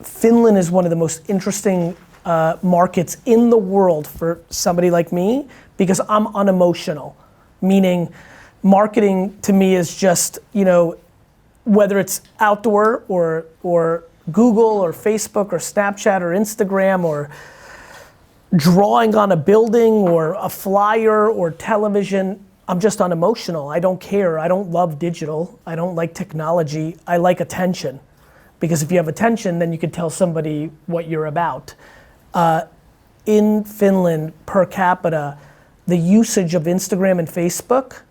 Finland is one of the most interesting markets in the world for somebody like me because I'm unemotional, meaning marketing to me is just, whether it's outdoor or Google or Facebook or Snapchat or Instagram or drawing on a building or a flyer or television, I'm just unemotional. I don't care. I don't love digital. I don't like technology. I like attention. Because if you have attention, then you can tell somebody what you're about. In Finland, per capita, the usage of Instagram and Facebook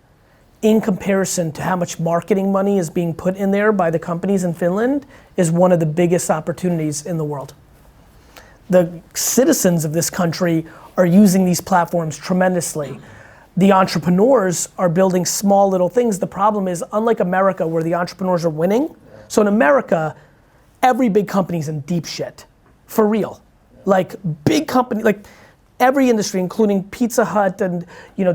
in comparison to how much marketing money is being put in there by the companies in Finland is one of the biggest opportunities in the world. The citizens of this country are using these platforms tremendously. The entrepreneurs are building small little things. The problem is, unlike America where the entrepreneurs are winning, so in America, every big company's in deep shit, for real. Like big company, like every industry, including Pizza Hut and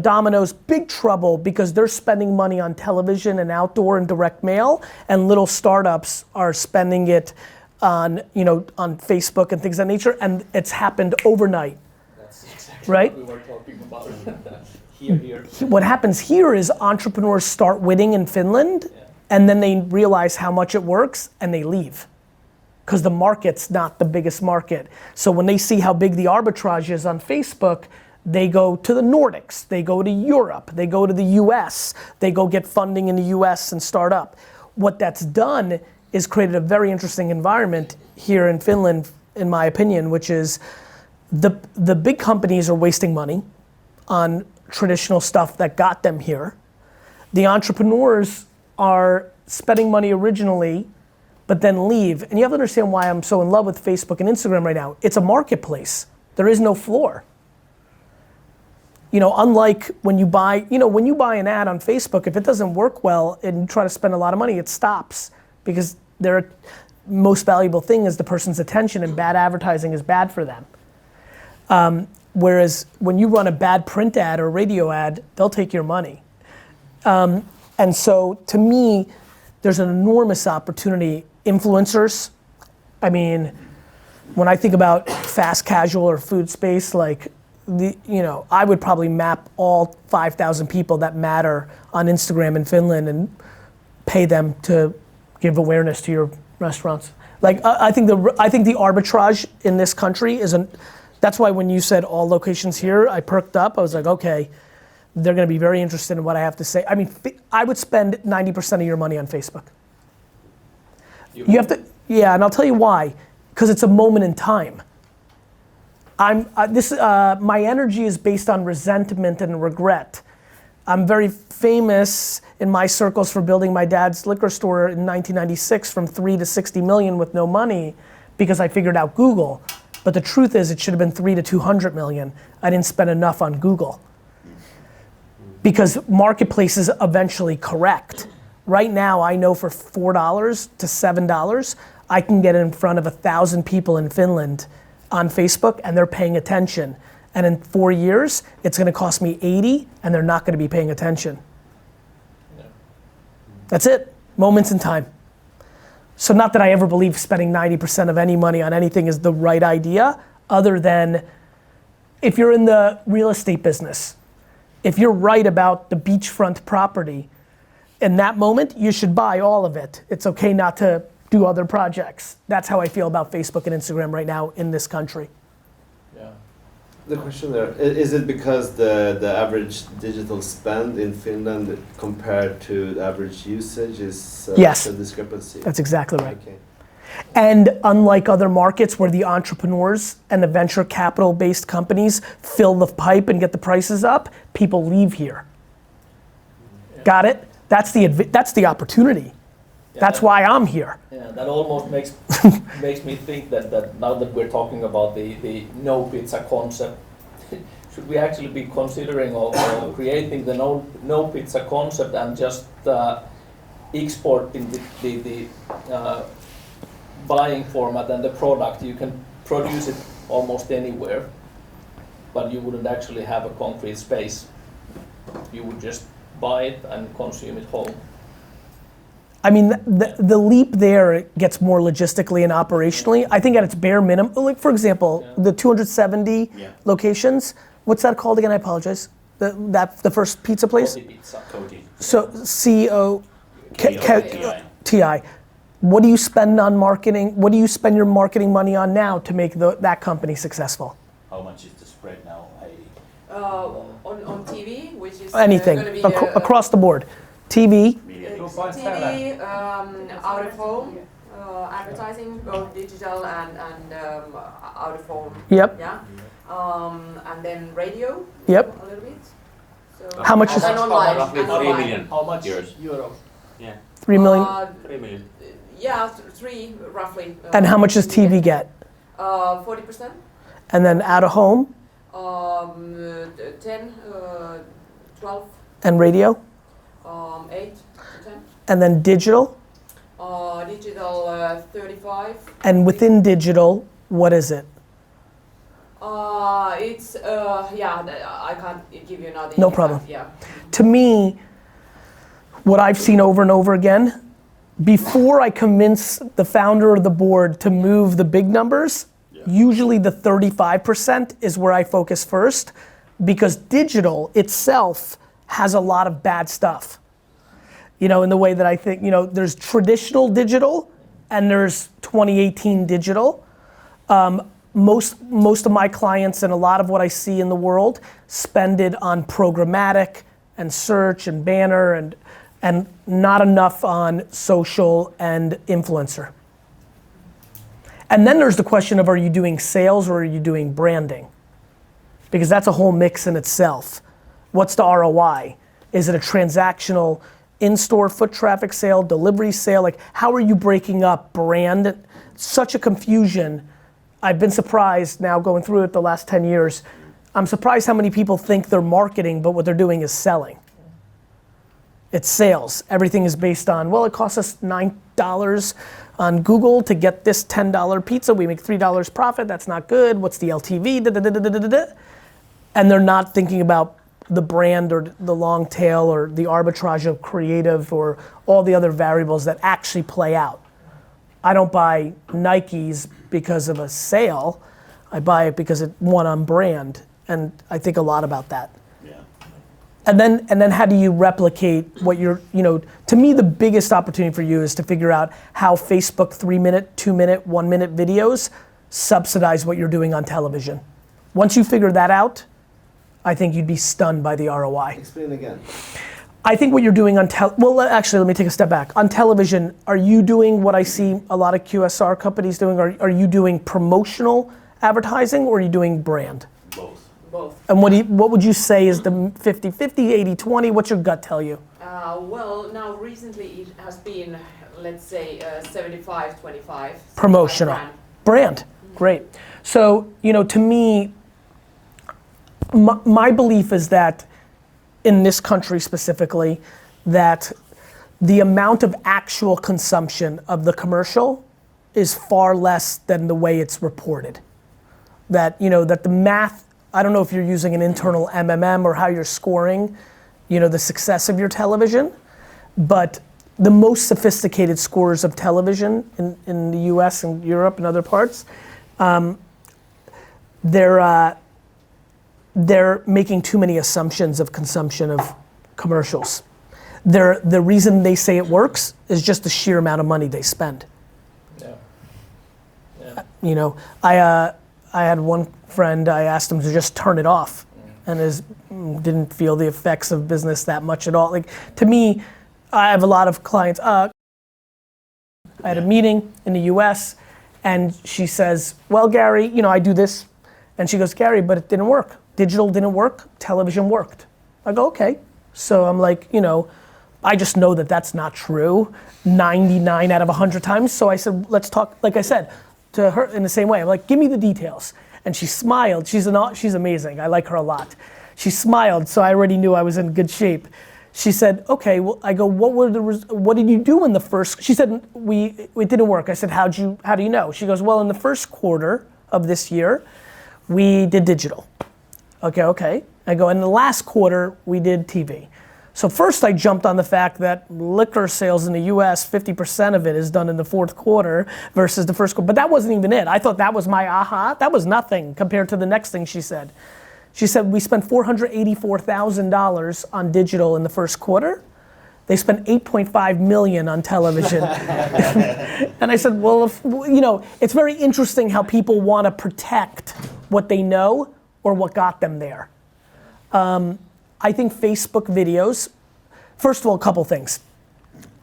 Domino's, big trouble because they're spending money on television and outdoor and direct mail, and little startups are spending it on Facebook and things of that nature, and it's happened overnight. That's exactly right? What we were talking about. Here. What happens here is entrepreneurs start winning in Finland, and then they realize how much it works, and they leave. Because the market's not the biggest market. So when they see how big the arbitrage is on Facebook, they go to the Nordics, they go to Europe, they go to the US, they go get funding in the US and start up. What that's done is created a very interesting environment here in Finland, in my opinion, which is the big companies are wasting money on traditional stuff that got them here. The entrepreneurs are spending money originally, but then leave. And you have to understand why I'm so in love with Facebook and Instagram right now. It's a marketplace. There is no floor. Unlike when you buy an ad on Facebook, if it doesn't work well and you try to spend a lot of money, it stops because their most valuable thing is the person's attention, and bad advertising is bad for them. Whereas when you run a bad print ad or radio ad, they'll take your money. And so to me, there's an enormous opportunity. Influencers, when I think about fast casual or food space, I would probably map all 5,000 people that matter on Instagram in Finland and pay them to give awareness to your restaurants. I think the arbitrage in this country isn't. That's why when you said all locations here, I perked up. I was like, okay, they're going to be very interested in what I have to say. I would spend 90% of your money on Facebook. You have to, and I'll tell you why. Because it's a moment in time. My energy is based on resentment and regret. I'm very famous in my circles for building my dad's liquor store in 1996 from 3 to 60 million with no money because I figured out Google. But the truth is it should have been 3 to 200 million. I didn't spend enough on Google. Because marketplaces eventually correct. Right now, I know for $4 to $7, I can get in front of 1,000 people in Finland on Facebook, and they're paying attention. And in 4 years, it's going to cost me 80, and they're not going to be paying attention. Yeah. That's it. Moments in time. So not that I ever believe spending 90% of any money on anything is the right idea, other than if you're in the real estate business, if you're right about the beachfront property, in that moment, you should buy all of it. It's okay not to do other projects. That's how I feel about Facebook and Instagram right now in this country. Yeah. The question there, is it because the average digital spend in Finland compared to the average usage is yes. a discrepancy? That's exactly right. Okay. And unlike other markets where the entrepreneurs and the venture capital based companies fill the pipe and get the prices up, people leave here. Yeah. Got it? That's the opportunity. Yeah, that's why I'm here. Yeah, that almost makes me think that now that we're talking about the no pizza concept, should we actually be considering or creating the no pizza concept and just exporting the buying format and the product? You can produce it almost anywhere, but you wouldn't actually have a concrete space. You would just buy it and consume it home. I mean, the leap there gets more logistically and operationally. I think at its bare minimum, like for example, the 270 locations, what's that called again? I apologize. The first pizza place? Cody. So T-I. What do you spend on marketing? What do you spend your marketing money on now to make that company successful? How much is the spread now? On TV, which is Anything, gonna be, across the board. TV, TV, out of home, advertising, both digital and out of home. Yep. Yeah. And then radio. Yep. A little bit. So How much is- and online? Roughly and 3 online. million. How much Euros. euros? Yeah, 3 million. 3 million. Yeah, three roughly. And how much does TV get? 40%. And then out of home 10, 12, and radio? 8 to 10. And then digital? Digital 35. And within digital, what is it? It's I can't give you another. No problem. Yeah. To me, what I've seen over and over again, before I convince the founder or the board to move the big numbers, usually the 35% is where I focus first, because digital itself has a lot of bad stuff. You know, in the way that I think, you know, there's traditional digital and there's 2018 digital. Most of my clients and a lot of what I see in the world spend it on programmatic and search and banner and not enough on social and influencer. And then there's the question of, are you doing sales or are you doing branding? Because that's a whole mix in itself. What's the ROI? Is it a transactional in-store foot traffic sale, delivery sale? Like, how are you breaking up brand? Such a confusion. I've been surprised now going through it the last 10 years. I'm surprised how many people think they're marketing, but what they're doing is selling. It's sales. Everything is based on, well, it costs us $9 on Google to get this $10 pizza. We make $3 profit. That's not good. What's the LTV? Da, da, da, da, da, da, da. And they're not thinking about the brand or the long tail or the arbitrage of creative or all the other variables that actually play out. I don't buy Nikes because of a sale. I buy it because it won on brand. And I think a lot about that. And then how do you replicate what you're, you know, to me the biggest opportunity for you is to figure out how Facebook 3-minute, 2-minute, 1-minute videos subsidize what you're doing on television. Once you figure that out, I think you'd be stunned by the ROI. Explain again. I think what you're doing on well, actually, let me take a step back. On television, are you doing what I see a lot of QSR companies doing? Are you doing promotional advertising or are you doing brand? Both. And what would you say is the 50-50, 80-20? What's your gut tell you? Well, now recently it has been, let's say, 75-25. Promotional. Brand. Great. So, you know, to me, my belief is that in this country specifically, that the amount of actual consumption of the commercial is far less than the way it's reported. That, you know, that the math, I don't know if you're using an internal MMM or how you're scoring, you know, the success of your television, but the most sophisticated scorers of television in the US and Europe and other parts, they're making too many assumptions of consumption of commercials. The reason they say it works is just the sheer amount of money they spend. Yeah. You know, I had one friend, I asked him to just turn it off and didn't feel the effects of business that much at all. Like, to me, I have a lot of clients. I had a meeting in the US and she says, well, Gary, you know, I do this. And she goes, Gary, but it didn't work. Digital didn't work, television worked. I go, okay. So I'm like, you know, I just know that that's not true 99 out of 100 times. So I said, let's talk, like I said, to her in the same way. I'm like, give me the details. And she smiled. She's amazing. I like her a lot. She smiled, so I already knew I was in good shape. She said, okay, well, I go, what did you do in the first? She said, it didn't work. I said, how do you know? She goes, well, in the first quarter of this year, we did digital. Okay. I go, in the last quarter, we did TV. So first I jumped on the fact that liquor sales in the US, 50% of it is done in the fourth quarter versus the first quarter, but that wasn't even it. I thought that was my aha. That was nothing compared to the next thing she said. She said, we spent $484,000 on digital in the first quarter. They spent 8.5 million on television. And I said, well, it's very interesting how people want to protect what they know or what got them there. I think Facebook videos, first of all, a couple things.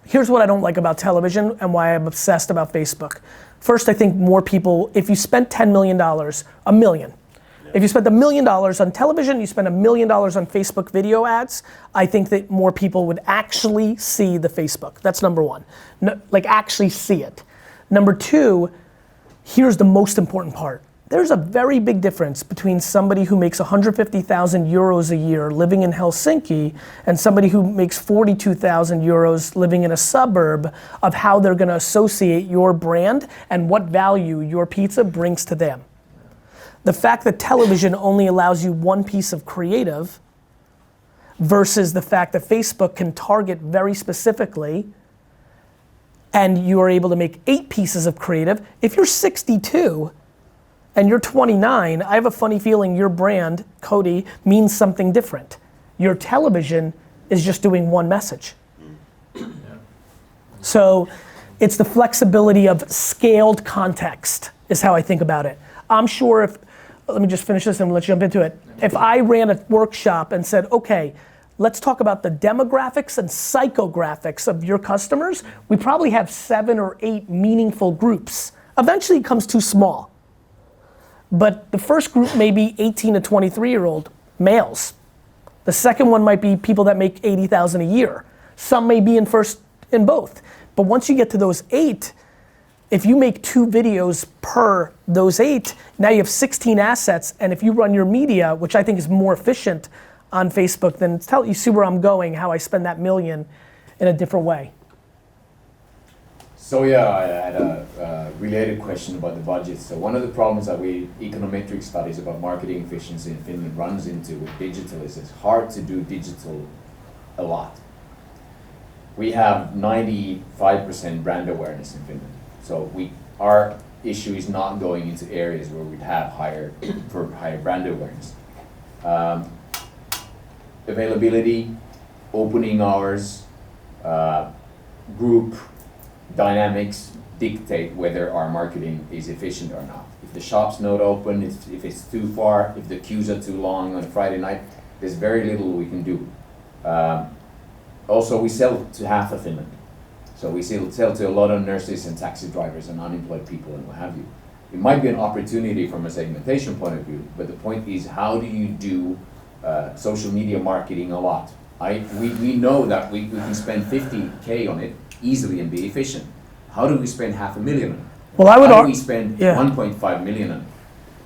Here's what I don't like about television and why I'm obsessed about Facebook. First, I think more people, if you spent $10 million, a million. If you spent $1 million on television, you spend $1 million on Facebook video ads, I think that more people would actually see the Facebook. That's number one. No, like actually see it. Number two, here's the most important part. There's a very big difference between somebody who makes 150,000 euros a year living in Helsinki and somebody who makes 42,000 euros living in a suburb of how they're gonna associate your brand and what value your pizza brings to them. The fact that television only allows you one piece of creative versus the fact that Facebook can target very specifically and you are able to make 8 pieces of creative. If you're 62, and you're 29, I have a funny feeling your brand, Cody, means something different. Your television is just doing one message. So it's the flexibility of scaled context is how I think about it. I'm sure if, let me just finish this and let's jump into it. If I ran a workshop and said, okay, let's talk about the demographics and psychographics of your customers, we probably have 7 or 8 meaningful groups. Eventually it becomes too small. But the first group may be 18 to 23-year-old males. The second one might be people that make 80,000 a year. Some may be in both. But once you get to those 8, if you make 2 videos per those 8, now you have 16 assets, and if you run your media, which I think is more efficient on Facebook, then you see where I'm going, how I spend that $1 million in a different way. So yeah, I had a related question about the budget. So one of the problems that econometric studies about marketing efficiency in Finland runs into with digital is it's hard to do digital a lot. We have 95% brand awareness in Finland. So our issue is not going into areas where we'd have higher brand awareness. Availability, opening hours, group dynamics dictate whether our marketing is efficient or not. If the shop's not open, if it's too far, if the queues are too long on a Friday night, there's very little we can do. Also, we sell to half of Finland. So we sell to a lot of nurses and taxi drivers and unemployed people and what have you. It might be an opportunity from a segmentation point of view, but the point is, how do you do social media marketing a lot? We know that we can spend 50K on it easily and be efficient. How do we spend $500,000 on it? Well, I would How do we spend yeah. 1.5 million on it?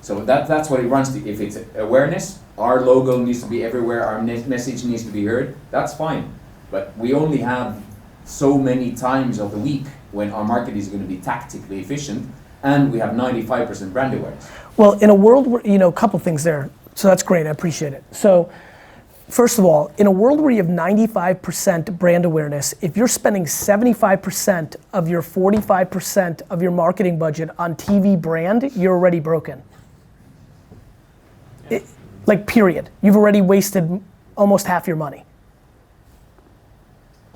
So that's what it runs to. If it's awareness, our logo needs to be everywhere, our message needs to be heard, that's fine. But we only have so many times of the week when our market is going to be tactically efficient, and we have 95% brand awareness. Well, in a world where, a couple things there. So that's great, I appreciate it. So, first of all, in a world where you have 95% brand awareness, if you're spending 75% of your 45% of your marketing budget on TV brand, you're already broken. Period. You've already wasted almost half your money.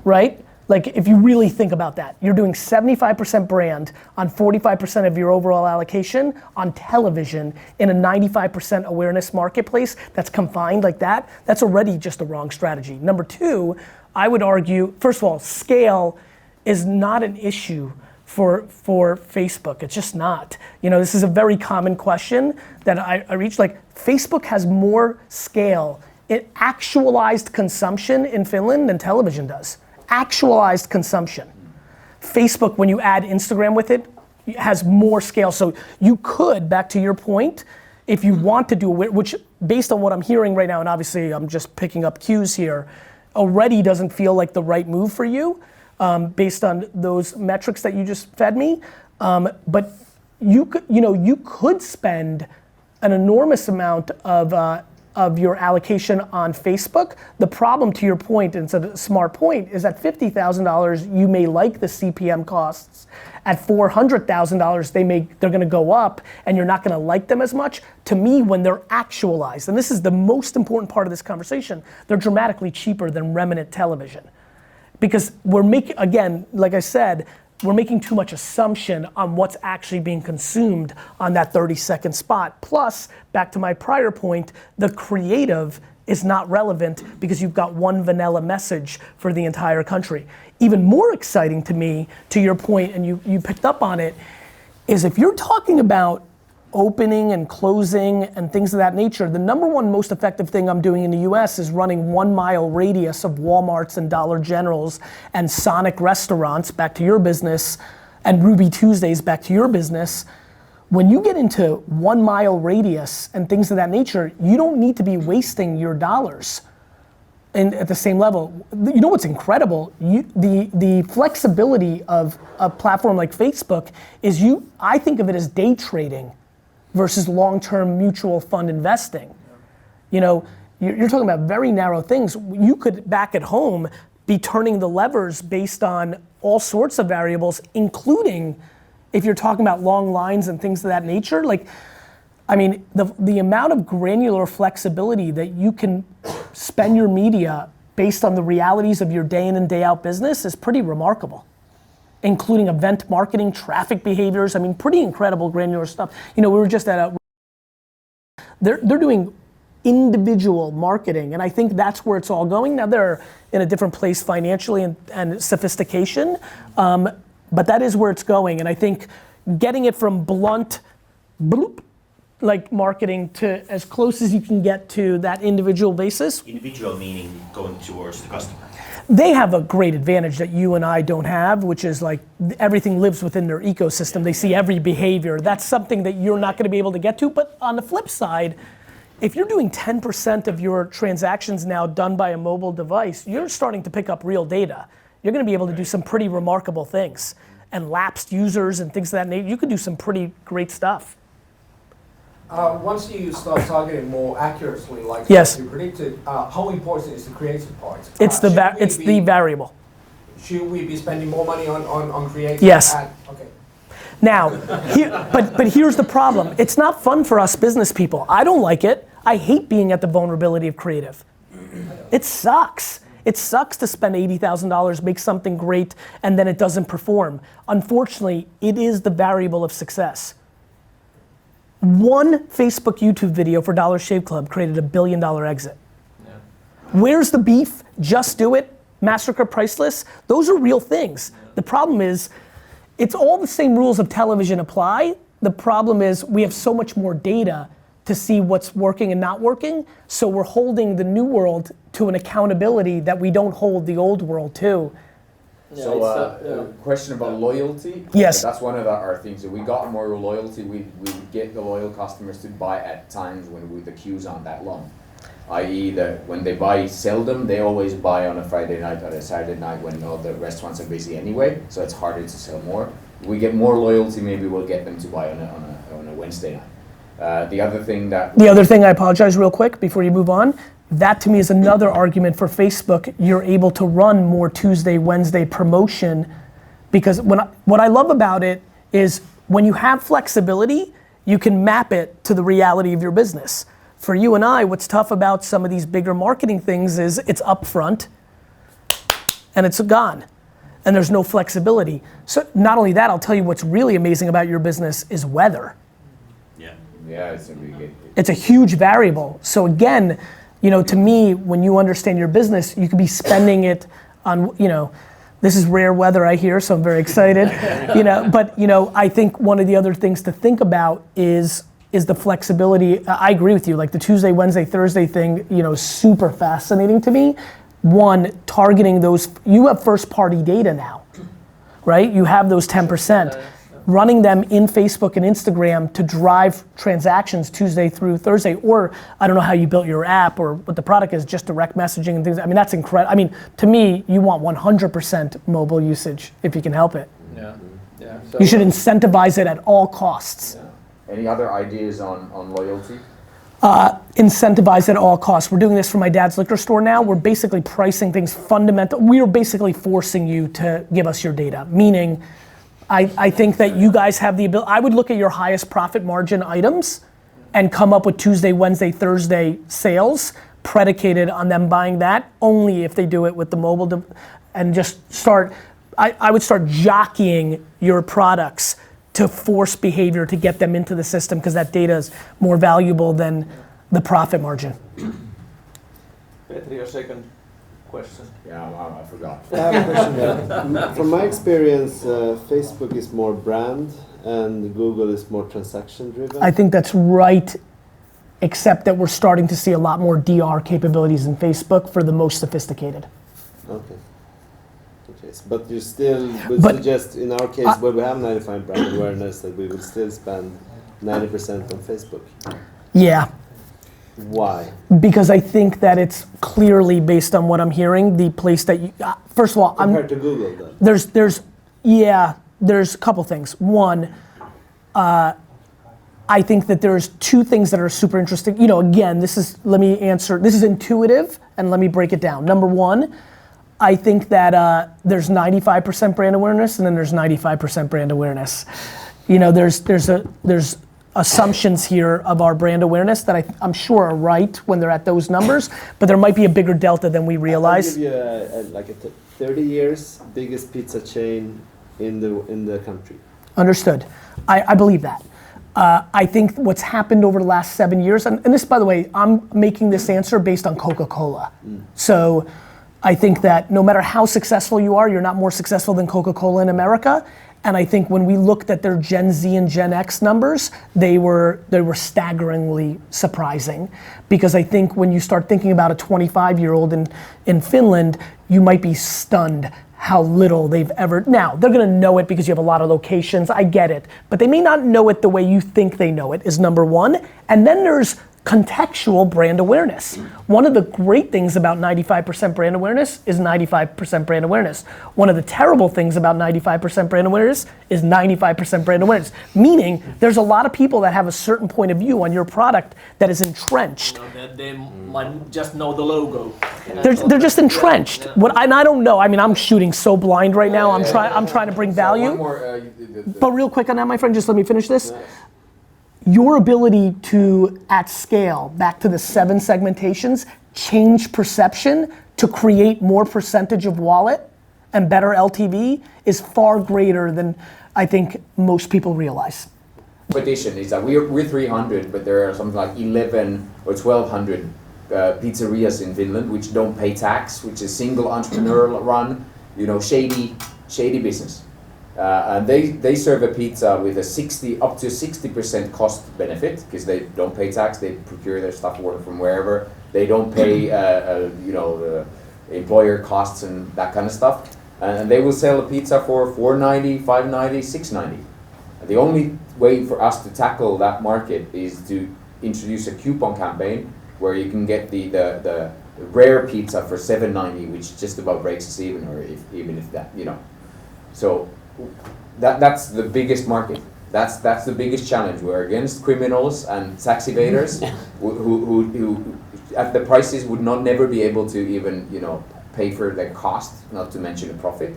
Right? If you really think about that, you're doing 75% brand on 45% of your overall allocation on television in a 95% awareness marketplace that's confined like that. That's already just the wrong strategy. Number 2, I would argue, first of all, scale is not an issue for Facebook. It's just not. This is a very common question that I reach. Facebook has more scale in actualized consumption in Finland than television does. Actualized consumption. Facebook, when you add Instagram with it, has more scale. So you could, back to your point, if you want to do it, which based on what I'm hearing right now, and obviously I'm just picking up cues here, already doesn't feel like the right move for you, based on those metrics that you just fed me. But you could spend an enormous amount of of your allocation on Facebook. The problem, to your point, and it's a smart point, is at $50,000 you may like the CPM costs. At $400,000 they're going to go up and you're not going to like them as much. To me, when they're actualized, and this is the most important part of this conversation, they're dramatically cheaper than remnant television. Because we're making, again, like I said, we're making too much assumption on what's actually being consumed on that 30-second spot. Plus, back to my prior point, the creative is not relevant because you've got one vanilla message for the entire country. Even more exciting to me, to your point, and you picked up on it, is if you're talking about opening and closing and things of that nature, the number one most effective thing I'm doing in the US is running 1 mile radius of Walmarts and Dollar Generals and Sonic restaurants, back to your business, and Ruby Tuesdays, back to your business. When you get into 1 mile radius and things of that nature, you don't need to be wasting your dollars and at the same level. You know what's incredible? The flexibility of a platform like Facebook is I think of it as day trading versus long-term mutual fund investing. You know, you're talking about very narrow things. You could, back at home, be turning the levers based on all sorts of variables, including if you're talking about long lines and things of that nature. Like, I mean, the amount of granular flexibility that you can spend your media based on the realities of your day in and day out business is pretty remarkable. Including event marketing, traffic behaviors. I mean, pretty incredible granular stuff. You know, we were just at they're doing individual marketing, and I think that's where it's all going. Now they're in a different place financially and sophistication, but that is where it's going. And I think getting it from blunt, bloop, like marketing to as close as you can get to that individual basis. Individual meaning going towards the customer. They have a great advantage that you and I don't have, which is like everything lives within their ecosystem. They see every behavior. That's something that you're not going to be able to get to. But on the flip side, if you're doing 10% of your transactions now done by a mobile device, you're starting to pick up real data. You're going to be able to do some pretty remarkable things. And lapsed users and things of that nature, you could do some pretty great stuff. Once you start targeting more accurately, like yes. you predicted, how important is the creative part? It's the variable. Should we be spending more money on creative? Yes. Okay. Now, but here's the problem. It's not fun for us business people. I don't like it. I hate being at the vulnerability of creative. It sucks. It sucks to spend $80,000, make something great, and then it doesn't perform. Unfortunately, it is the variable of success. One Facebook YouTube video for Dollar Shave Club created $1 billion exit. Yeah. Where's the beef? Just do it. Massacre priceless. Those are real things. Yeah. The problem is, it's all the same rules of television apply. The problem is we have so much more data to see what's working and not working. So we're holding the new world to an accountability that we don't hold the old world to. Yeah, so a question about loyalty. Yes. That's one of our things. If we got more loyalty, we get the loyal customers to buy at times when the queues aren't that long. I.e. that when they buy seldom, they always buy on a Friday night or a Saturday night when all the restaurants are busy anyway, so it's harder to sell more. If we get more loyalty, maybe we'll get them to buy on a Wednesday night. The other thing, I apologize real quick before you move on. That to me is another argument for Facebook. You're able to run more Tuesday, Wednesday promotion because what I love about it is when you have flexibility, you can map it to the reality of your business. For you and I, what's tough about some of these bigger marketing things is it's upfront and it's gone and there's no flexibility. So not only that, I'll tell you what's really amazing about your business is weather. Yeah, it's a huge variable. So again, you know, to me, when you understand your business, you could be spending it on, you know, this is rare weather I hear, so I'm very excited. You know, but you know, I think one of the other things to think about is the flexibility. I agree with you, like the Tuesday, Wednesday, Thursday thing, you know, super fascinating to me. One, targeting those, you have first party data now, right? You have those 10%. Running them in Facebook and Instagram to drive transactions Tuesday through Thursday, or I don't know how you built your app or what the product is, just direct messaging and things. I mean, that's incredible. I mean, to me, you want 100% mobile usage if you can help it. Yeah. So you should incentivize it at all costs. Yeah. Any other ideas on loyalty? Incentivize at all costs. We're doing this for my dad's liquor store now. We're basically pricing things fundamental. We are basically forcing you to give us your data, meaning I think that you guys have the ability. I would look at your highest profit margin items and come up with Tuesday, Wednesday, Thursday sales predicated on them buying that only if they do it with the mobile and just start, I would start jockeying your products to force behavior to get them into the system because that data is more valuable than the profit margin. Petri, your second question. Yeah, I forgot. I have a question there. From my experience, Facebook is more brand and Google is more transaction driven. I think that's right, except that we're starting to see a lot more DR capabilities in Facebook for the most sophisticated. Okay. But you still would suggest, in our case, where we have 95 brand awareness, that we would still spend 90% on Facebook. Yeah. Why? Because I think that it's clearly, based on what I'm hearing, the place that you, first of all, compared to Google then? There's a couple things. One, I think that there's two things that are super interesting. You know, again, this is intuitive, and let me break it down. Number one, I think that there's 95% brand awareness, and then there's 95% brand awareness. You know, there's assumptions here of our brand awareness that I'm sure are right when they're at those numbers, but there might be a bigger delta than we realize. I'll give you a 30 years biggest pizza chain in the country. Understood. I believe that. I think what's happened over the last 7 years, and this, by the way, I'm making this answer based on Coca-Cola. So I think that no matter how successful you are, you're not more successful than Coca-Cola in America. And I think when we looked at their Gen Z and Gen X numbers, they were staggeringly surprising. Because I think when you start thinking about a 25-year-old in Finland, you might be stunned how little they've ever, now they're gonna know it because you have a lot of locations, I get it. But they may not know it the way you think they know it, is number one. And then there's contextual brand awareness. One of the great things about 95% brand awareness is 95% brand awareness. One of the terrible things about 95% brand awareness is 95% brand awareness. Meaning, there's a lot of people that have a certain point of view on your product that is entrenched. You know, they might just know the logo. They're just entrenched. And I don't know. I mean, I'm shooting so blind right now. I'm trying to bring value. One more, But real quick on that, my friend, just let me finish this. Your ability to, at scale, back to the 7 segmentations, change perception to create more percentage of wallet and better LTV is far greater than I think most people realize. competition is that we're 300, but there are something like 11 or 1,200 pizzerias in Finland which don't pay tax, which is single entrepreneurial run, you know, shady business. And they serve a pizza with a up to 60% cost benefit because they don't pay tax, they procure their stuff from wherever, they don't pay employer costs and that kind of stuff, and they will sell a pizza for $4.90, $5.90, $6.90. The only way for us to tackle that market is to introduce a coupon campaign where you can get the rare pizza for $7.90, which just about breaks us even, or even if that, you know. So that's the biggest market. That's the biggest challenge. We're against criminals and tax evaders who at the prices would never be able to even, you know, pay for the cost, not to mention the profit.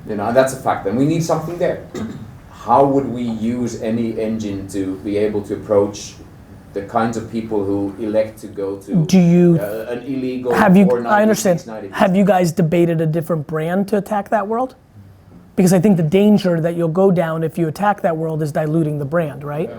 You know, and that's a fact. And we need something there. How would we use any engine to be able to approach the kinds of people who elect to go to an illegal? I understand. Have you guys debated a different brand to attack that world? Because I think the danger that you'll go down if you attack that world is diluting the brand, right?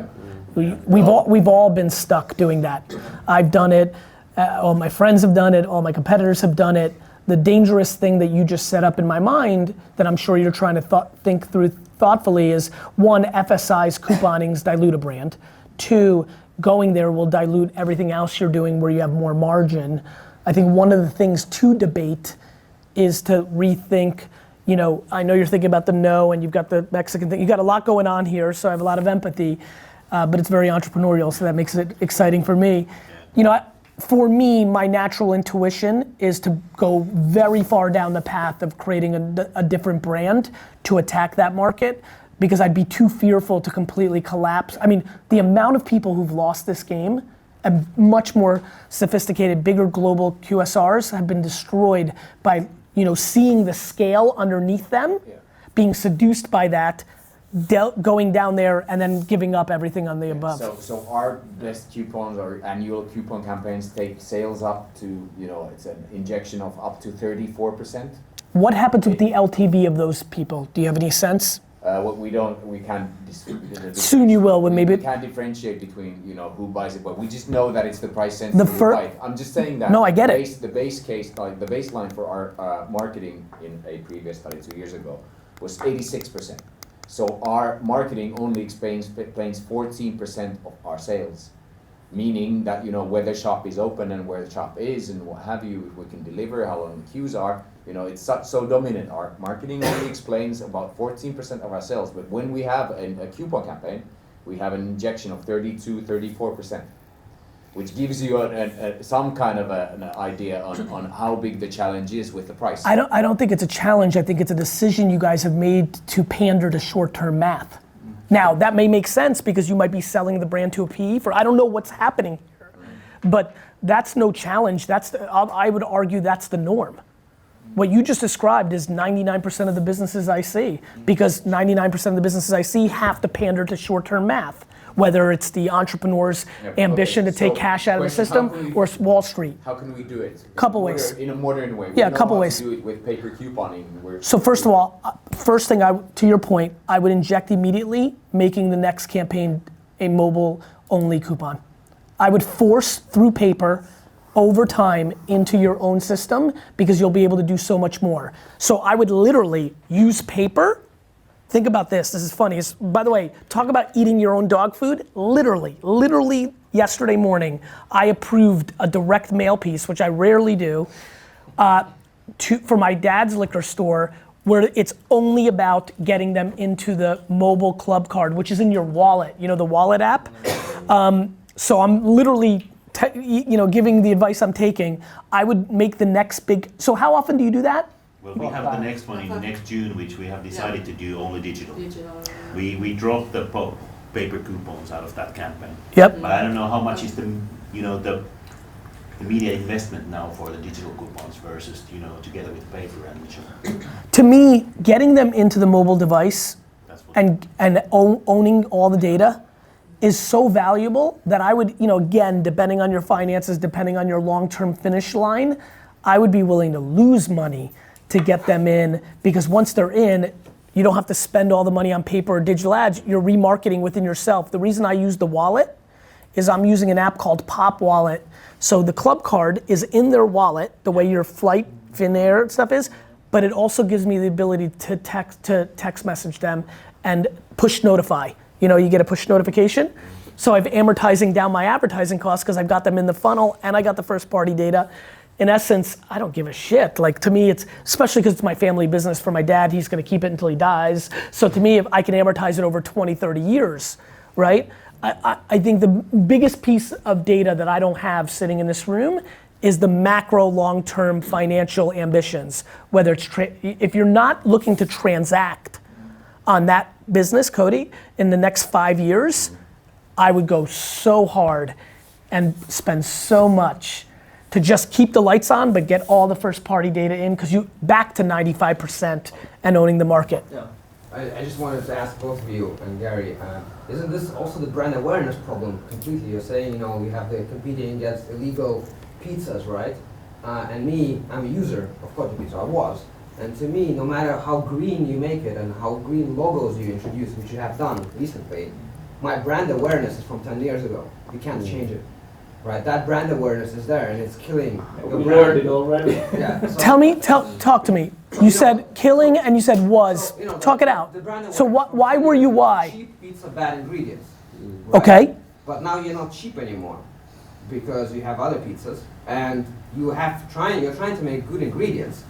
Yeah. We've all been stuck doing that. I've done it. All my friends have done it. All my competitors have done it. The dangerous thing that you just set up in my mind that I'm sure you're trying to think through thoughtfully is, one, FSI's couponings dilute a brand. Two, going there will dilute everything else you're doing where you have more margin. I think one of the things to debate is to rethink, you know, I know you're thinking about the no and you've got the Mexican thing, you got a lot going on here, so I have a lot of empathy, but it's very entrepreneurial, so that makes it exciting for me. You know, for me, my natural intuition is to go very far down the path of creating a different brand to attack that market, because I'd be too fearful to completely collapse. I mean, the amount of people who've lost this game and much more sophisticated, bigger global QSRs have been destroyed by seeing the scale underneath them, being seduced by that, going down there and then giving up everything on the above. So our best coupons or annual coupon campaigns take sales up to, it's an injection of up to 34%. What happens with the LTV of those people? Do you have any sense? We can't. Soon you will, when maybe. We can't differentiate between, who buys it, but we just know that it's the price sensitive who buy it. I'm just saying that. No, I get it. The base case, like the baseline for our marketing in a previous study 2 years ago was 86%. So our marketing only explains 14% of our sales, meaning that where the shop is open and where the shop is and what have you, if we can deliver, how long the queues are. It's so dominant. Our marketing only explains about 14% of our sales, but when we have a coupon campaign, we have an injection of 34%, which gives you some kind of an idea on how big the challenge is with the price. I don't think it's a challenge. I think it's a decision you guys have made to pander to short-term math. Now, that may make sense because you might be selling the brand to a PE for, I don't know what's happening here, but that's no challenge. I would argue that's the norm. What you just described is 99% of the businesses I see, because 99% of the businesses I see have to pander to short-term math, whether it's the entrepreneur's ambition to take cash out of the system or Wall Street. How can we do it? Couple ways. In a modern way. Yeah, a couple ways. To do it with paper couponing. So first of all, first thing to your point, I would inject immediately making the next campaign a mobile-only coupon. I would force through paper over time into your own system because you'll be able to do so much more. So I would literally use paper. Think about this is funny. By the way, talk about eating your own dog food. Literally yesterday morning, I approved a direct mail piece, which I rarely do, for my dad's liquor store, where it's only about getting them into the mobile club card, which is in your wallet, the wallet app. So I'm literally giving the advice I'm taking. I would make the next big, so how often do you do that? Well, we have the next one in next June, which we have decided to do only digital. We dropped the paper coupons out of that campaign. Yep. But I don't know how much is the media investment now for the digital coupons versus together with paper and. To me, getting them into the mobile device and owning all the data is so valuable that I would, again, depending on your finances, depending on your long-term finish line, I would be willing to lose money to get them in, because once they're in, you don't have to spend all the money on paper or digital ads, you're remarketing within yourself. The reason I use the wallet is I'm using an app called Pop Wallet. So the club card is in their wallet, the way your flight, Finnair stuff is, but it also gives me the ability to text message them and push notify. You get a push notification. So I'm amortizing down my advertising costs because I've got them in the funnel and I got the first party data. In essence, I don't give a shit. Like, to me, it's, especially because it's my family business. For my dad, he's gonna keep it until he dies. So to me, if I can amortize it over 20, 30 years, right? I think the biggest piece of data that I don't have sitting in this room is the macro long-term financial ambitions. Whether it's, if you're not looking to transact on that business, Cody, in the next 5 years, I would go so hard and spend so much to just keep the lights on, but get all the first party data in, because you back to 95% and owning the market. Yeah, I just wanted to ask both of you and Gary, isn't this also the brand awareness problem completely? You're saying, we have the competing against illegal pizzas, right? And me, I'm a user of Kotti Pizza, I was. And to me, no matter how green you make it and how green logos you introduce, which you have done recently, my brand awareness is from 10 years ago. You can't change it, right? That brand awareness is there and it's killing your We brand. learned it already. Yeah, so Talk to me. You said killing and you said was. So, talk it out. the brand So awareness why were you why? Cheap pizza, bad ingredients. Right? Okay. But now you're not cheap anymore because you have other pizzas and you're trying to make good ingredients,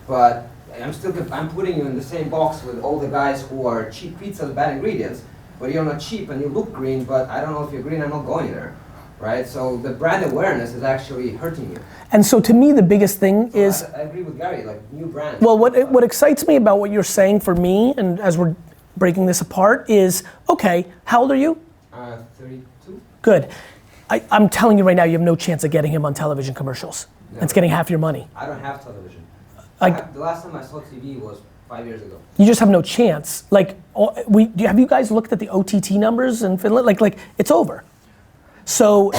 but I'm putting you in the same box with all the guys who are cheap pizzas, bad ingredients, but you're not cheap and you look green, but I don't know if you're green, I'm not going there, right? So the brand awareness is actually hurting you. And so to me, the biggest thing is, I agree with Gary, like new brands. well, what excites me about what you're saying for me, and as we're breaking this apart, is, okay, how old are you? 32? Good. I'm telling you right now, you have no chance of getting him on television commercials. No. It's getting half your money. I don't have television. Like, The last time I saw TV was 5 years ago. you just have no chance. Like, have you guys looked at the OTT numbers in Finland? Like it's over. So,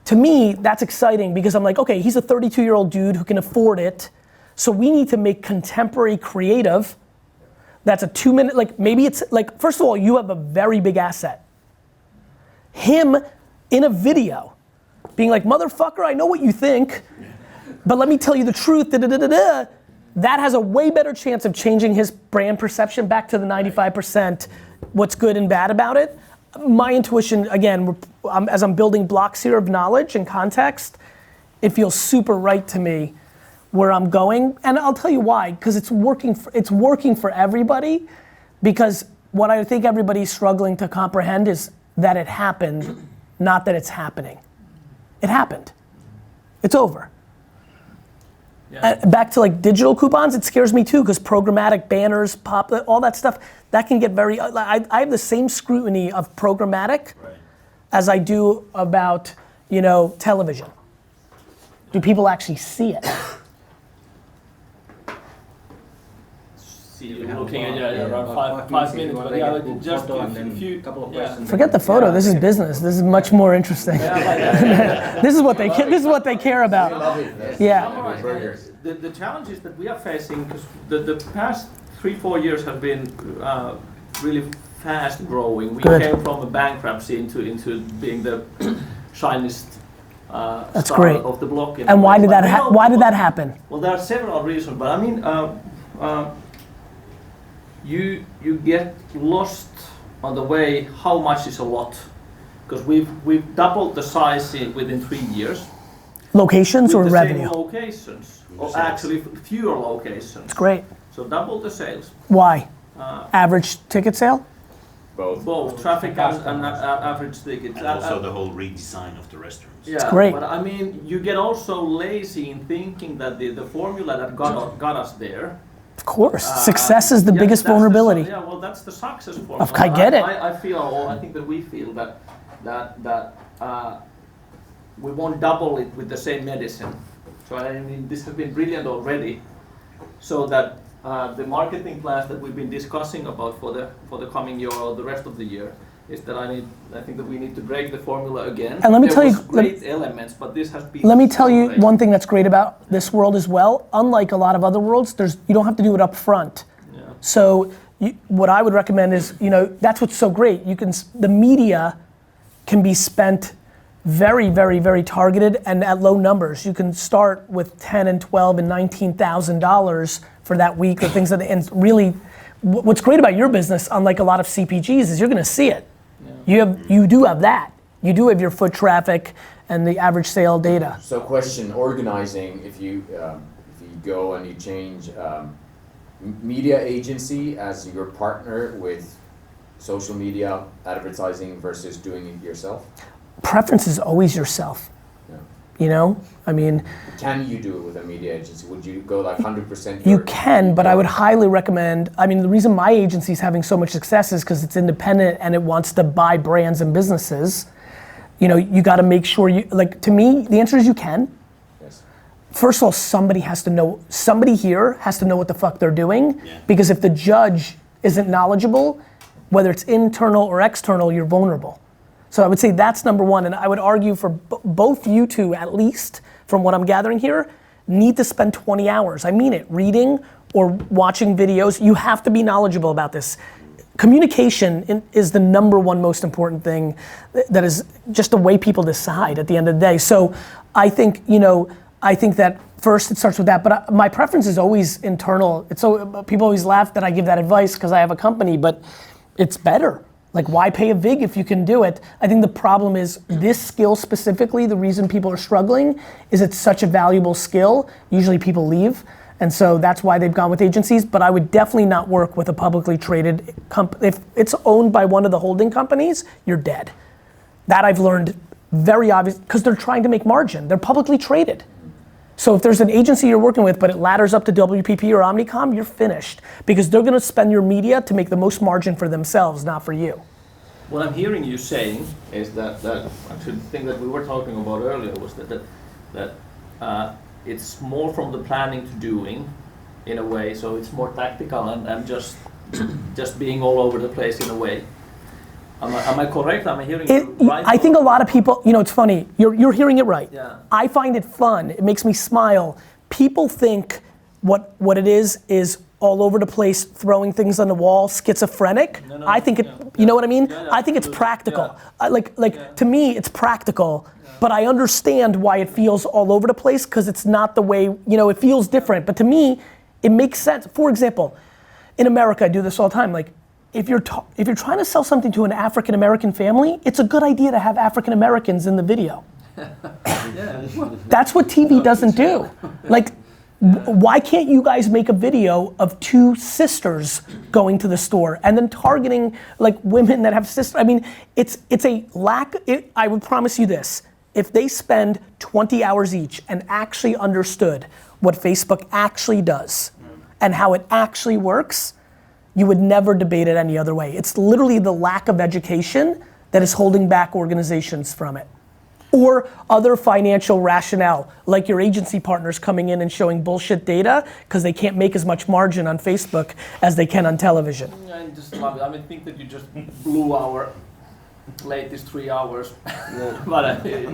to me, that's exciting because I'm like, okay, he's a 32-year-old dude who can afford it. So we need to make contemporary creative. That's a 2-minute, like maybe it's like, first of all, you have a very big asset. Him in a video being like, motherfucker, I know what you think, but let me tell you the truth, that has a way better chance of changing his brand perception back to the 95%, what's good and bad about it. My intuition, again, as I'm building blocks here of knowledge and context, it feels super right to me where I'm going, and I'll tell you why, because it's working for everybody, because what I think everybody's struggling to comprehend is that it happened, not that it's happening. It happened. It's over. Yeah. Back to like digital coupons, it scares me too, because programmatic banners, pop, all that stuff, that can get very, I have the same scrutiny of programmatic as I do about, television. Do people actually see it? You're looking at around five minutes, but yeah, just a few, couple of questions. Forget the photo, this is business, this is much more interesting. This is what they care about. Yeah. The challenges that we are facing, because the past 3-4 years have been really fast growing. We came from a bankruptcy into being the shiniest That's star great. of the block. And why did that happen? Well, there are several reasons, but I mean, you get lost on the way. How much is a lot? Because we've doubled the size within 3 years. Locations or with the revenue? same locations, or actually fewer locations. It's great. So double the sales. Why? Average ticket sale? Both traffic and average tickets. And also the whole redesign of the restaurants. Yeah, great. But I mean, you get also lazy in thinking that the formula that got us there. Of course, success is the biggest vulnerability. Well, that's the success formula. I get it. I feel, or I think that we feel that we won't double it with the same medicine. So I mean, this has been brilliant already. So that the marketing plans that we've been discussing about for the coming year or the rest of the year is that I think that we need to break the formula again. And let me tell you, great elements, but this has been. Let me tell you one thing that's great about this world as well. Unlike a lot of other worlds, you don't have to do it up front. Yeah. So what I would recommend is, that's what's so great. The media can be spent very, very, very targeted and at low numbers. You can start with $10 and $12 and $19,000 for that week or things and really, what's great about your business, unlike a lot of CPGs, is you're going to see it. Yeah. You do have that. You do have your foot traffic and the average sale data. So question, organizing, if you go and you change media agency as your partner with social media advertising versus doing it yourself? Preference is always yourself. Yeah. I mean. Can you do it with a media agency? Would you go like 100%? You can, but I would highly recommend, the reason my agency is having so much success is because it's independent and it wants to buy brands and businesses. You got to make sure to me, the answer is you can. Yes. First of all, somebody here has to know what the fuck they're doing, because if the judge isn't knowledgeable, whether it's internal or external, you're vulnerable. So I would say that's number one, and I would argue for both you two, at least, from what I'm gathering here, need to spend 20 hours, I mean it, reading or watching videos. You have to be knowledgeable about this. Communication is the number one most important thing that is just the way people decide at the end of the day. So I think, that first it starts with that, but my preference is always internal. People always laugh that I give that advice because I have a company, but it's better. Like, why pay a VIG if you can do it? I think the problem is this skill specifically, the reason people are struggling is it's such a valuable skill. Usually people leave, and so that's why they've gone with agencies, but I would definitely not work with a publicly traded company. If it's owned by one of the holding companies, you're dead. That I've learned very obvious, because they're trying to make margin. They're publicly traded. So if there's an agency you're working with, but it ladders up to WPP or Omnicom, you're finished. Because they're gonna spend your media to make the most margin for themselves, not for you. what I'm hearing you saying is that actually the thing that we were talking about earlier was that it's more from the planning to doing, in a way. So it's more tactical and just being all over the place in a way. Am I correct? Am I hearing it right? I think a lot of people, it's funny, you're hearing it right. Yeah. I find it fun, it makes me smile. People think what it is all over the place, throwing things on the wall, schizophrenic. No, I think you know what I mean? I think it's practical. To me, it's practical, but I understand why it feels all over the place, because it's not the way, it feels different. But to me, it makes sense. For example, in America, I do this all the time. Like, if you're trying to sell something to an African American family, it's a good idea to have African Americans in the video. That's what TV doesn't do. Like, why can't you guys make a video of two sisters going to the store and then targeting like women that have sisters? I mean, it's a lack. I would promise you this: if they spend 20 hours each and actually understood what Facebook actually does and how it actually works, you would never debate it any other way. It's literally the lack of education that is holding back organizations from it. Or other financial rationale, like your agency partners coming in and showing bullshit data because they can't make as much margin on Facebook as they can on television. I just love it. I mean, think that you just blew our latest 3 hours. But love it.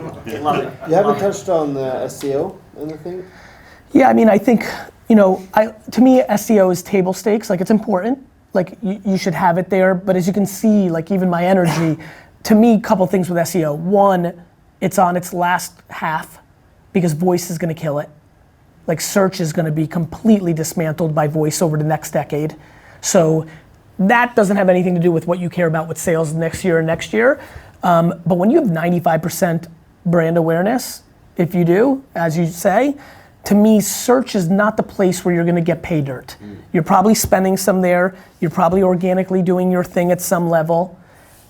You haven't touched on SEO, anything? Yeah, I mean, I think, to me, SEO is table stakes. Like, it's important. Like, you should have it there. But as you can see, like, even my energy, to me, a couple things with SEO. One, it's on its last half because voice is gonna kill it. Like, search is gonna be completely dismantled by voice over the next decade. So that doesn't have anything to do with what you care about with sales next year or next year. But when you have 95% brand awareness, if you do, as you say, to me, search is not the place where you're gonna get pay dirt. You're probably spending some there. You're probably organically doing your thing at some level.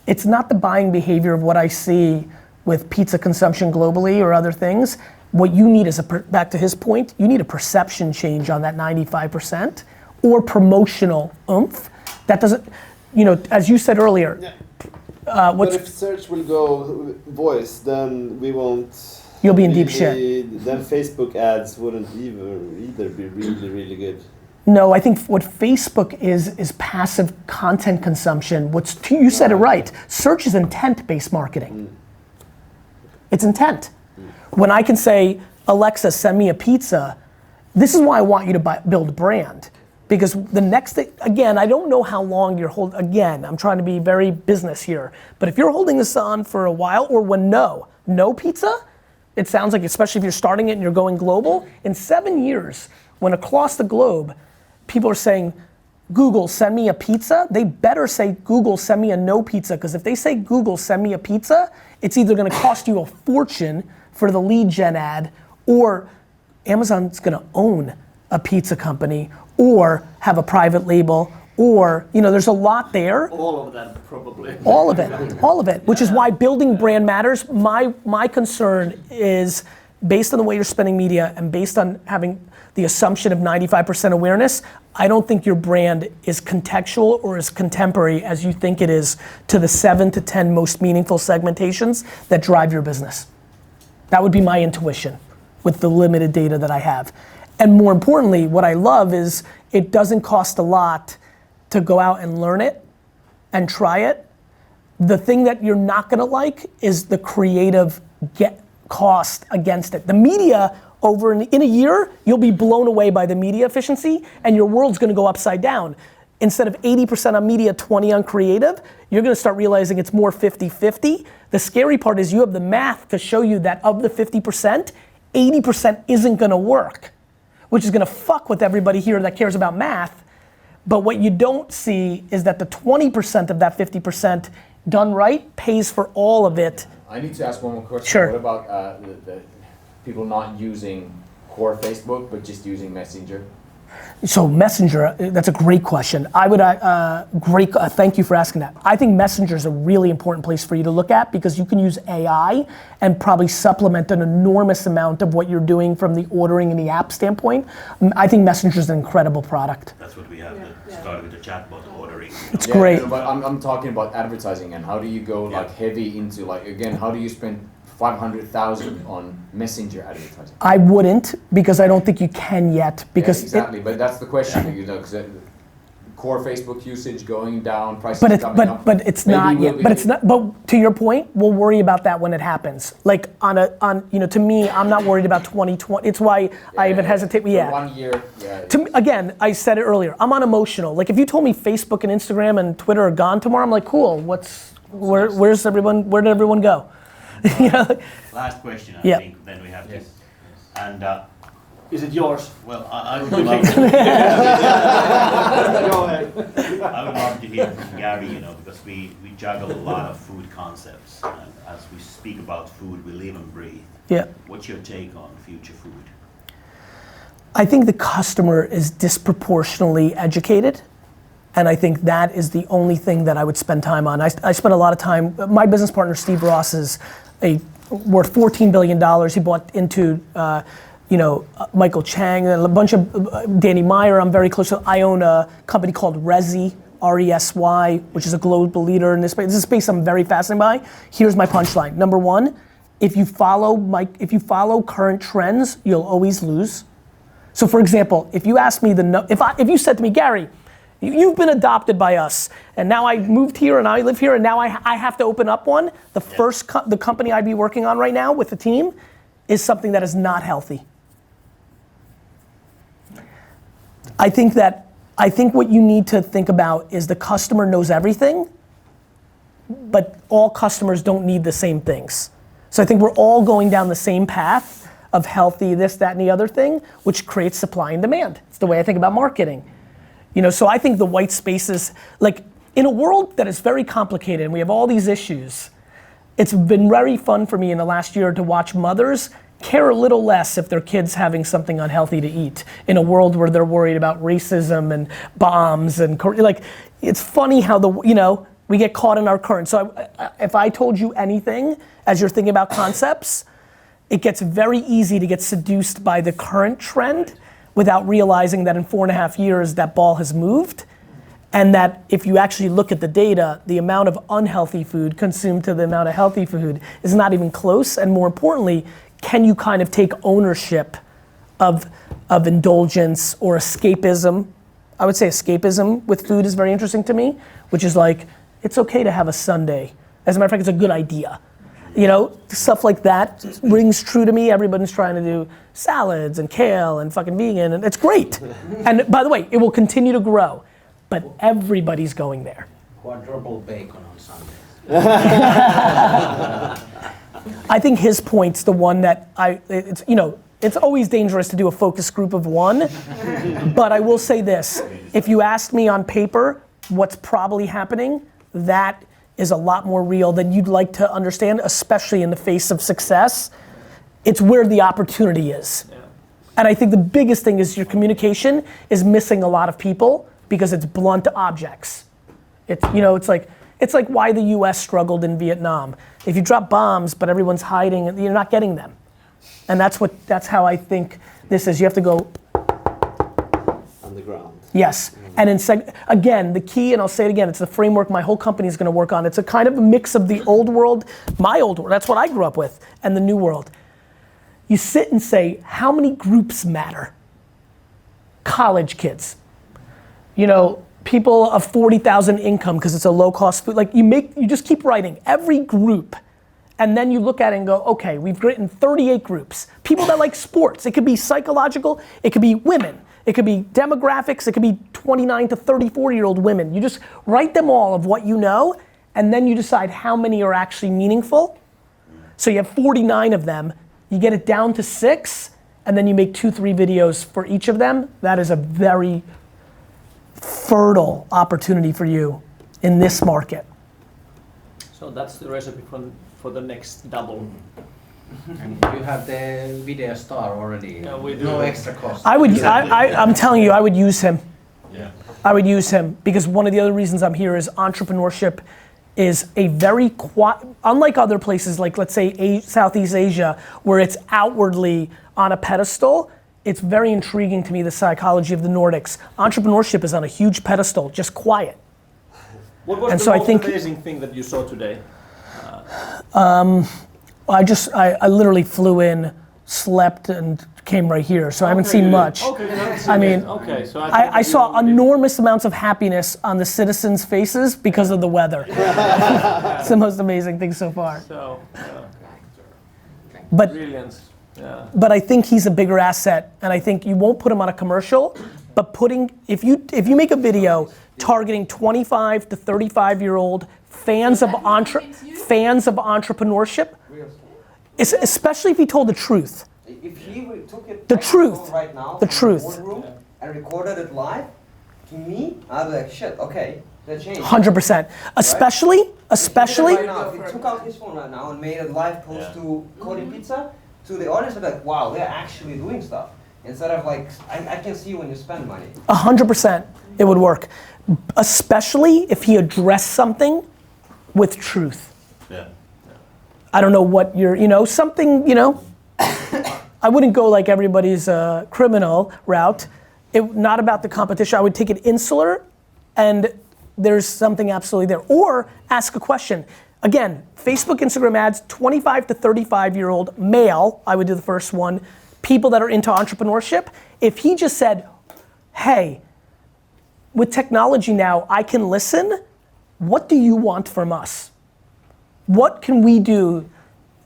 It's not the buying behavior of what I see with pizza consumption globally or other things. What you need is, back to his point, you need a perception change on that 95% or promotional oomph. That doesn't, as you said earlier. But if search will go voice, then we won't. You'll be in deep shit. Then Facebook ads wouldn't either be really, really good. No, I think what Facebook is passive content consumption. You said it right. Search is intent-based marketing. It's intent. When I can say, Alexa, send me a pizza, this is why I want you to build brand. Because the next thing, again, I don't know how long you're holding, again, I'm trying to be very business here, but if you're holding this on for a while, or when no pizza, it sounds like, especially if you're starting it and you're going global, in 7 years, when across the globe, people are saying, Google, send me a pizza, they better say, Google, send me a no pizza, because if they say, Google, send me a pizza, it's either gonna cost you a fortune for the lead gen ad, or Amazon's gonna own a pizza company, or have a private label, or, there's a lot there. All of that, probably. All of it, which is why building brand matters. My concern is, based on the way you're spending media and based on having the assumption of 95% awareness, I don't think your brand is contextual or as contemporary as you think it is to the 7 to 10 most meaningful segmentations that drive your business. That would be my intuition with the limited data that I have. And more importantly, what I love is it doesn't cost a lot to go out and learn it and try it. The thing that you're not gonna like is the creative cost against it. The media, in a year, you'll be blown away by the media efficiency and your world's gonna go upside down. Instead of 80% on media, 20 on creative, you're gonna start realizing it's more 50-50. The scary part is you have the math to show you that of the 50%, 80% isn't gonna work, which is gonna fuck with everybody here that cares about math. But what you don't see is that the 20% of that 50% done right pays for all of it. I need to ask one more question. Sure. What about the people not using core Facebook, but just using Messenger? So Messenger, that's a great question. I would, thank you for asking that. I think Messenger is a really important place for you to look at because you can use AI and probably supplement an enormous amount of what you're doing from the ordering and the app standpoint. I think Messenger is an incredible product. That's what we have, started with the chatbot ordering. It's great. No, but I'm talking about advertising and how do you go like heavy into like, again, how do you spend 500,000 on Messenger advertising? I wouldn't because I don't think you can yet because exactly, but that's the question, you know, because core Facebook usage going down, prices but it's coming up. but it's not yet. But it's not. But to your point, we'll worry about that when it happens. Like to me, I'm not worried about 2020. It's why I even hesitate. For 1 year. To me, again, I said it earlier. I'm unemotional. Like if you told me Facebook and Instagram and Twitter are gone tomorrow, I'm like, cool. Where's everyone? Where did everyone go? Last question, I think, then we have to. And Is it yours? well, I would love to. Go ahead. I would love to hear from Gary, you know, because we juggle a lot of food concepts. And as we speak about food, we live and breathe. Yeah. What's your take on future food? I think the customer is disproportionately educated. And I think that is the only thing that I would spend time on. I spend a lot of time, my business partner, Steve Ross, is worth $14 billion. He bought into, Michael Chang and a bunch of, Danny Meyer, I'm very close to. I own a company called Resy, R-E-S-Y, which is a global leader in this space. This is a space I'm very fascinated by. Here's my punchline. Number one, if you follow current trends, you'll always lose. So for example, if you ask me if you said to me, Gary, you've been adopted by us, and now I moved here and I live here, and now I have to open up one. The company I'd be working on right now with the team is something that is not healthy. I think what you need to think about is the customer knows everything, but all customers don't need the same things. So I think we're all going down the same path of healthy, this, that, and the other thing, which creates supply and demand. It's the way I think about marketing. So I think the white spaces, like in a world that is very complicated and we have all these issues, it's been very fun for me in the last year to watch mothers care a little less if their kid's having something unhealthy to eat in a world where they're worried about racism and bombs and like, it's funny how we get caught in our current. So if I told you anything as you're thinking about concepts, it gets very easy to get seduced by the current trend without realizing that in 4.5 years that ball has moved, and that if you actually look at the data, the amount of unhealthy food consumed to the amount of healthy food is not even close, and more importantly, can you kind of take ownership of indulgence or escapism? I would say escapism with food is very interesting to me, which is like, it's okay to have a Sunday. As a matter of fact, it's a good idea. Stuff like that rings true to me. Everybody's trying to do salads and kale and fucking vegan, and it's great. And by the way, it will continue to grow, but everybody's going there. Quadruple bacon on Sundays. I think his point's the one that it's always dangerous to do a focus group of one, but I will say this, if you ask me on paper what's probably happening, that is a lot more real than you'd like to understand, especially in the face of success. It's where the opportunity is. Yeah. And I think the biggest thing is your communication is missing a lot of people because it's blunt objects. It's like why the US struggled in Vietnam. If you drop bombs but everyone's hiding, you're not getting them. And that's how I think this is. You have to go underground. Yes. And again, the key, and I'll say it again, it's the framework my whole company is going to work on. It's a kind of a mix of the old world, my old world, that's what I grew up with, and the new world. You sit and say, how many groups matter? College kids. People of 40,000 income because it's a low cost food. Like you just keep writing every group, and then you look at it and go, okay, we've written 38 groups. People that like sports, it could be psychological, it could be women. It could be demographics, it could be 29 to 34-year-old women. You just write them all of what you know, and then you decide how many are actually meaningful. So you have 49 of them, you get it down to 6, and then you make 2-3 videos for each of them. That is a very fertile opportunity for you in this market. So that's the recipe for the next double. And you have the video star already. Yeah, we do. No extra cost. I'm telling you, I would use him. Yeah. I would use him because one of the other reasons I'm here is entrepreneurship is a very unlike other places like let's say Southeast Asia where it's outwardly on a pedestal. It's very intriguing to me, the psychology of the Nordics. Entrepreneurship is on a huge pedestal, just quiet. What was And the so I most think- amazing thing that you saw today? I literally flew in, slept, and came right here, so I haven't seen much. Okay, I mean, okay, so I saw enormous amounts of happiness on the citizens' faces because of the weather. It's the most amazing thing so far. So, But brilliance. Yeah. But I think he's a bigger asset, and I think you won't put him on a commercial, but if you make a video targeting 25 to 35-year-old fans of entrepreneurship, especially if he told the truth. If he took it The truth. right now, The from truth. boardroom and recorded it live, to me, I'd be like, shit, okay, that changed. 100%. Especially. Right now, if he took out his phone right now and made a live post to Cody Pizza, to the audience, they'd be like, wow, they're actually doing stuff. Instead of like, I can see when you spend money. 100% it would work. Especially if he addressed something with truth. Yeah. I don't know what something, I wouldn't go like everybody's criminal route. Not about the competition. I would take it insular and there's something absolutely there. Or ask a question. Again, Facebook, Instagram ads, 25 to 35-year-old male, I would do the first one, people that are into entrepreneurship. If he just said, hey, with technology now, I can listen. What do you want from us? What can we do?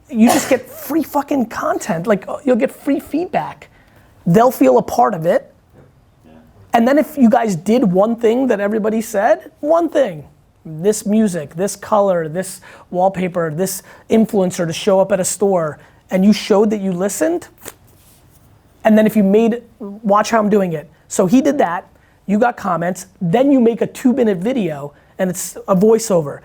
You just get free fucking content. Like, you'll get free feedback. They'll feel a part of it. And then if you guys did one thing that everybody said, one thing, this music, this color, this wallpaper, this influencer to show up at a store, and you showed that you listened, and then if you watch how I'm doing it. So he did that, you got comments, then you make a 2-minute video, and it's a voiceover.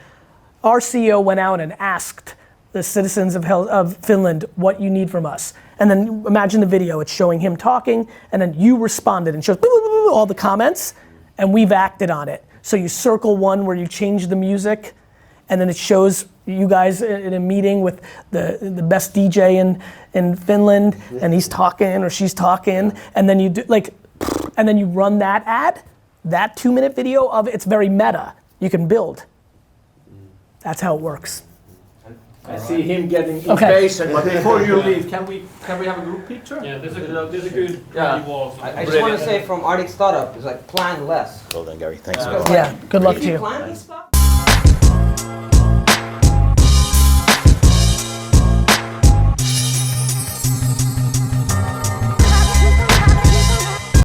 Our CEO went out and asked the citizens of Finland what you need from us. And then imagine the video, it's showing him talking, and then you responded and shows all the comments, and we've acted on it. So you circle one where you change the music, and then it shows you guys in a meeting with the best DJ in Finland, and he's talking or she's talking, and then you do and then you run that ad, that 2-minute video of it's very meta. You can build. That's how it works. I see him getting impatient, but before you leave, can we have a group picture? Yeah, there's a good walls. I just want to say from Arctic Startup, it's like plan less. Well done, Gary. Thanks. Yeah, good luck to If you you. plan this stuff,